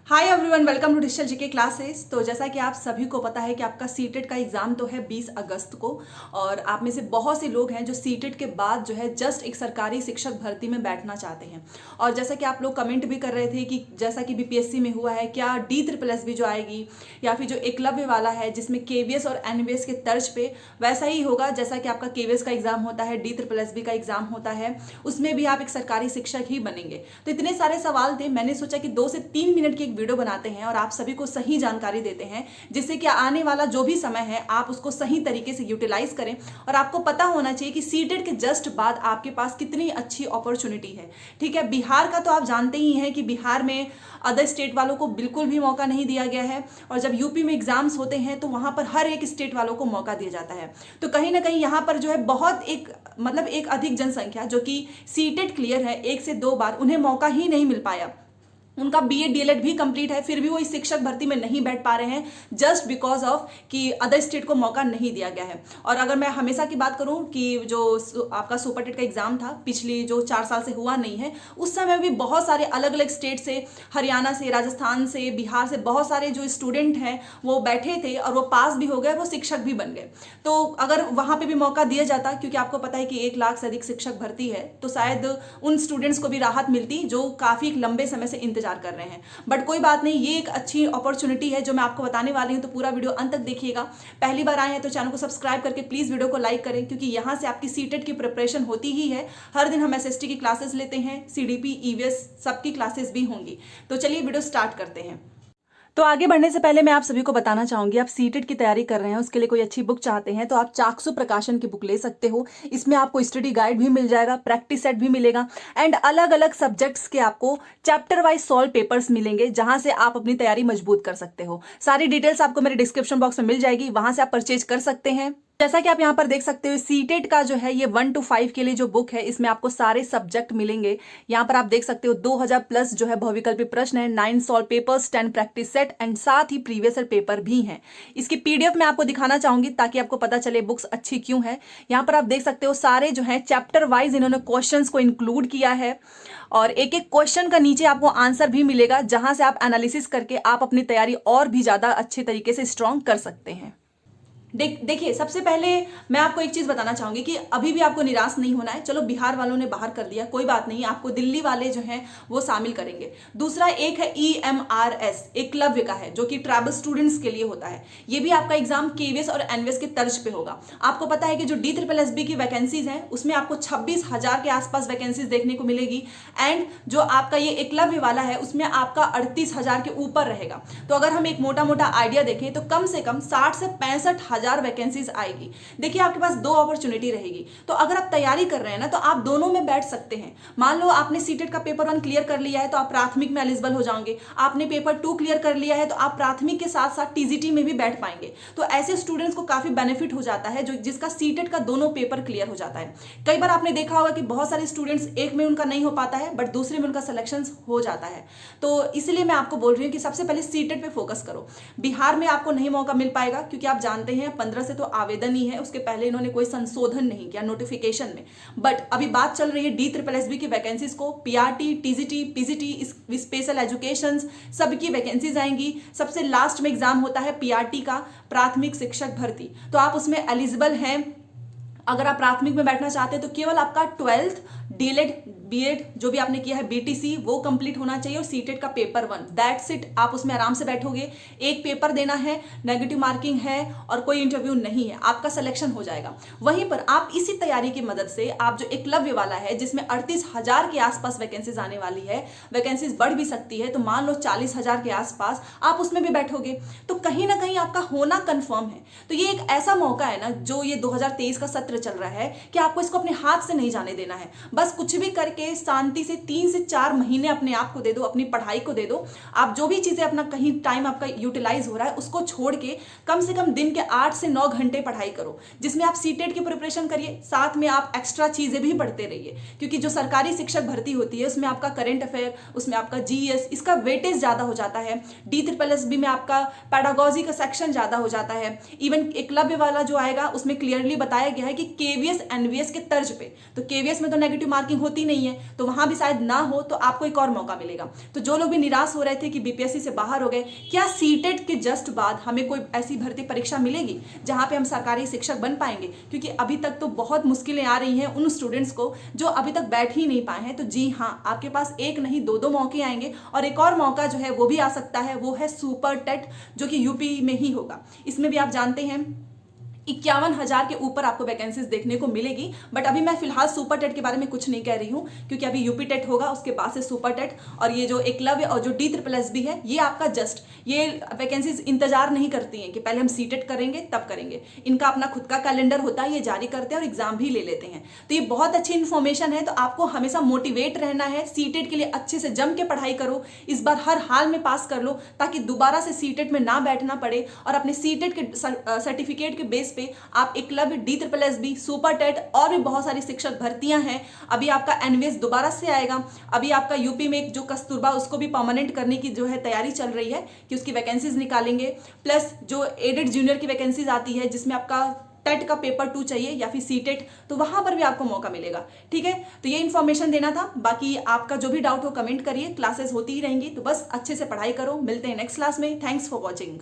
Hi everyone, welcome to digital GK classes. तो जैसा कि आप सभी को पता है कि आपका सीटेट का एग्जाम तो है 20 अगस्त को, और आप में से बहुत से लोग हैं जो सीटेट के बाद जो है जस्ट एक सरकारी शिक्षक भर्ती में बैठना चाहते हैं। और जैसा कि आप लोग कमेंट भी कर रहे थे कि जैसा कि बीपीएससी में हुआ है, क्या DSSS जो आएगी या फिर जो एकलव्य वाला है जिसमें केवीएस और एनवीएस के तर्ज पे वैसा ही होगा जैसा कि आपका केवीएस का एग्जाम होता है, DSSS का एग्जाम होता है, उसमें भी आप एक सरकारी शिक्षक ही बनेंगे। तो इतने सारे सवाल थे, मैंने सोचा कि 2 से 3 मिनट की एक वीडियो बनाते हैं और आप सभी को सही जानकारी देते हैं, जिससे कि आने वाला जो भी समय है आप उसको सही तरीके से यूटिलाइज करें। और आपको पता होना चाहिए कि सीटेट के जस्ट बाद आपके पास कितनी अच्छी अपॉर्चुनिटी है। ठीक है, बिहार का तो आप जानते ही हैं कि बिहार में अदर स्टेट वालों को बिल्कुल भी मौका नहीं दिया गया है, और जब यूपी में एग्जाम्स होते हैं तो वहां पर हर एक स्टेट वालों को मौका दिया जाता है। तो कहीं ना कहीं यहाँ पर जो है बहुत एक अधिक जनसंख्या जो कि सीटेट क्लियर है 1 से 2 बार, उन्हें मौका ही नहीं मिल पाया। उनका बीएड डीएलएड भी कंप्लीट है, फिर भी वो इस शिक्षक भर्ती में नहीं बैठ पा रहे हैं, जस्ट बिकॉज ऑफ कि अदर स्टेट को मौका नहीं दिया गया है। और अगर मैं हमेशा की बात करूं कि जो आपका सुपर टेट का एग्जाम था पिछली जो 4 साल से हुआ नहीं है, उस समय भी बहुत सारे अलग अलग स्टेट से, हरियाणा से, राजस्थान से, बिहार से बहुत सारे जो स्टूडेंट हैं वो बैठे थे और वो पास भी हो गए, वो शिक्षक भी बन गए। तो अगर वहां पर भी मौका दिया जाता, क्योंकि आपको पता है कि 1 लाख से अधिक शिक्षक भर्ती है, तो शायद उन स्टूडेंट्स को भी राहत मिलती जो काफी लंबे समय से इंतजार कर रहे हैं। बट कोई बात नहीं, ये एक अच्छी अपॉर्चुनिटी है जो मैं आपको बताने वाली हूं, तो पूरा वीडियो अंत तक देखिएगा। पहली बार आए हैं तो चैनल को सब्सक्राइब करके प्लीज वीडियो को लाइक करें, क्योंकि यहां से आपकी सीटेट की प्रिपरेशन होती ही है। हर दिन हम एसएसटी की क्लासेस लेते हैं, सीडीपी, ईवीएस सबकी क्लासेस भी होंगी। तो चलिए वीडियो स्टार्ट करते हैं। तो आगे बढ़ने से पहले मैं आप सभी को बताना चाहूंगी, आप सीटेट की तैयारी कर रहे हैं, उसके लिए कोई अच्छी बुक चाहते हैं तो आप चाक्षु प्रकाशन की बुक ले सकते हो। इसमें आपको स्टडी गाइड भी मिल जाएगा, प्रैक्टिस सेट भी मिलेगा, एंड अलग अलग सब्जेक्ट्स के आपको चैप्टर वाइज सॉल्व पेपर्स मिलेंगे, जहां से आप अपनी तैयारी मजबूत कर सकते हो। सारी डिटेल्स आपको मेरे डिस्क्रिप्शन बॉक्स में मिल जाएगी, वहां से आप परचेज कर सकते हैं। जैसा कि आप यहाँ पर देख सकते हो, सीटेट का जो है ये 1 to 5 के लिए जो बुक है, इसमें आपको सारे सब्जेक्ट मिलेंगे। यहाँ पर आप देख सकते हो 2000 प्लस जो है बहुविकल्पी प्रश्न है, 9 solve papers, 10 practice set, and साथ ही प्रीवियस ईयर पेपर भी हैं। इसकी पीडीएफ मैं आपको दिखाना चाहूंगी ताकि आपको पता चले बुक्स अच्छी क्यों है। यहाँ पर आप देख सकते हो सारे जो है चैप्टर वाइज इन्होंने क्वेश्चन को इंक्लूड किया है, और एक एक क्वेश्चन का नीचे आपको आंसर भी मिलेगा, जहां से आप एनालिसिस करके आप अपनी तैयारी और भी ज्यादा अच्छे तरीके से स्ट्रांग कर सकते हैं। देखिए, सबसे पहले मैं आपको एक चीज बताना चाहूंगी कि अभी भी आपको निराश नहीं होना है। चलो, बिहार वालों ने बाहर कर दिया, कोई बात नहीं, आपको दिल्ली वाले जो हैं वो शामिल करेंगे। दूसरा एक है EMRS, एकलव्य का है, जो कि ट्राइबल स्टूडेंट्स के लिए होता है। ये भी आपका एग्जाम केवीएस और एनवीएस के तर्ज पे होगा। आपको पता है कि जो DSSS की वैकेंसीज हैं उसमें आपको 26,000 के आसपास वैकेंसीज देखने को मिलेगी, एंड जो आपका ये एकलव्य वाला है उसमें आपका 38,000 के ऊपर रहेगा। तो अगर हम एक मोटा मोटा आइडिया देखें तो कम से कम 60 से 65,000 वैकेंसीज आएगी। देखिए, आपके पास 2 अपॉर्चुनिटी रहेगी। तो अगर आप तैयारी कर रहे हैं ना, तो आप दोनों में बैठ सकते हैं। मान लो आपने सीटेट का पेपर 1 क्लियर कर लिया है तो आप प्राथमिक में एलिजिबल हो जाओगे। आपने पेपर 2 क्लियर कर लिया है तो आप प्राथमिक के साथ साथ टीजीटी में भी बैठ पाएंगे। तो ऐसे स्टूडेंट्स को काफी बेनिफिट हो जाता है, जो जिसका सीटेट का दोनों पेपर क्लियर हो जाता है। कई बार आपने देखा होगा कि बहुत सारे स्टूडेंट्स एक में उनका नहीं हो पाता है, बट दूसरे में उनका सिलेक्शन हो जाता है। तो इसलिए मैं आपको बोल रही हूँ कि सबसे पहले सीटेट पे फोकस करो। बिहार में आपको नहीं मौका मिल पाएगा, क्योंकि आप जानते हैं 15 से तो आवेदन ही है, उसके पहले इन्होंने कोई संशोधन नहीं किया नोटिफिकेशन में। बट अभी बात चल रही है DSSS की वैकेंसीज को, PRT, TGT, PGT, special education सबकी वैकेंसीज आएंगी। सबसे लास्ट में एग्जाम होता है पीआरटी का, प्राथमिक शिक्षक भर्ती। तो आप उसमें एलिजिबल हैं। अगर आप प्राथमिक में बैठना चाहते हैं तो केवल आपका 12th डीएलएड बीएड जो भी आपने किया है बीटीसी वो कंप्लीट होना चाहिए, और सीटेट का पेपर 1, दैट्स इट। आप उसमें आराम से बैठोगे, एक पेपर देना है, नेगेटिव मार्किंग है और कोई इंटरव्यू नहीं है, आपका सिलेक्शन हो जाएगा। वहीं पर आप इसी तैयारी की मदद से आप जो एकलव्य वाला है जिसमें 38,000 के आसपास वैकेंसीज आने वाली है, वैकेंसीज बढ़ भी सकती है, तो मान लो 40,000 के आसपास आप उसमें भी बैठोगे, तो कहीं ना कहीं आपका होना कंफर्म है। तो ये एक ऐसा मौका है ना, जो ये 2023 का सत्र चल रहा है, कि आपको इसको अपने हाथ से नहीं जाने देना है। बस कुछ भी करके शांति से 3 से 4 महीने अपने आप को दे दो, अपनी पढ़ाई को दे दो। आप जो भी चीजें अपना कहीं टाइम आपका यूटिलाइज हो रहा है उसको छोड़ के कम से कम दिन के 8 से 9 घंटे पढ़ाई करो, जिसमें आप सीटेट की प्रिपरेशन करिए, साथ में आप एक्स्ट्रा चीजें भी पढ़ते रहिए। क्योंकि जो सरकारी शिक्षक भर्ती होती है उसमें आपका करंट अफेयर, उसमें आपका जीएस, इसका वेटेज ज्यादा हो जाता है। DSSS में आपका पैडागोजी का सेक्शन ज्यादा हो जाता है। इवन एकलव्य वाला जो आएगा उसमें क्लियरली बताया गया है कि केवीएस एनवीएस के तर्ज पे, तो केवीएस में तो नेगेटिव मार्किंग होती नहीं है, तो वहां भी शायद ना हो तो आपको एक और मौका मिलेगा। तो जो लोग भी निराश हो रहे थे कि बीपीएससी से बाहर हो गए, क्या सीटेट के जस्ट बाद हमें कोई ऐसी भर्ती परीक्षा मिलेगी जहां पे हम सरकारी शिक्षक बन पाएंगे? क्योंकि अभी तक तो बहुत मुश्किलें आ रही हैं उन स्टूडेंट्स को जो अभी तक बैठ ही नहीं पाए हैं। तो जी हाँ, आपके पास एक नहीं दो दो मौके आएंगे, और एक और मौका जो है वो भी आ सकता है, वो है सुपर टेट, जो कि यूपी में ही होगा। इसमें भी आप जानते हैं 51,000 के ऊपर आपको वैकेंसीज देखने को मिलेगी। बट अभी मैं फिलहाल सुपर टेट के बारे में कुछ नहीं कह रही हूं, क्योंकि अभी यूपी टेट होगा, उसके बाद से सुपर टेट, और ये जो एकलव्य और जो DSSB है, ये आपका जस्ट ये वैकेंसीज इंतजार नहीं करती हैं कि पहले हम सीटेट करेंगे तब करेंगे। इनका अपना खुद का कैलेंडर होता है, ये जारी करते हैं और एग्जाम भी ले लेते हैं। तो ये बहुत अच्छी इन्फॉर्मेशन है। तो आपको हमेशा मोटिवेट रहना है, सीटेट के लिए अच्छे से जम के पढ़ाई करो, इस बार हर हाल में पास कर लो, ताकि दोबारा से सीटेट में ना बैठना पड़े, और अपने सीटेट के सर्टिफिकेट के बेस पे आप एकलव्य, DSSB, सुपर टेट और भी बहुत सारी शिक्षक भर्तियां हैं। अभी आपका एनवीएस दोबारा से आएगा। अभी आपका यूपी में एक जो कस्तूरबा, उसको भी परमानेंट करने की जो है तैयारी चल रही है कि उसकी वैकेंसीज निकालेंगे। प्लस जो एडेड जूनियर की वैकेंसीज आती है, जिसमें आपका टेट का पेपर 2 चाहिए या फिर सीटेट, तो वहां पर भी आपको मौका मिलेगा। ठीक है, तो ये इन्फॉर्मेशन देना था। बाकी आपका जो भी डाउट हो कमेंट करिए, क्लासेस होती ही रहेंगी। तो बस अच्छे से पढ़ाई करो। मिलते हैं नेक्स्ट क्लास में। Thanks for watching.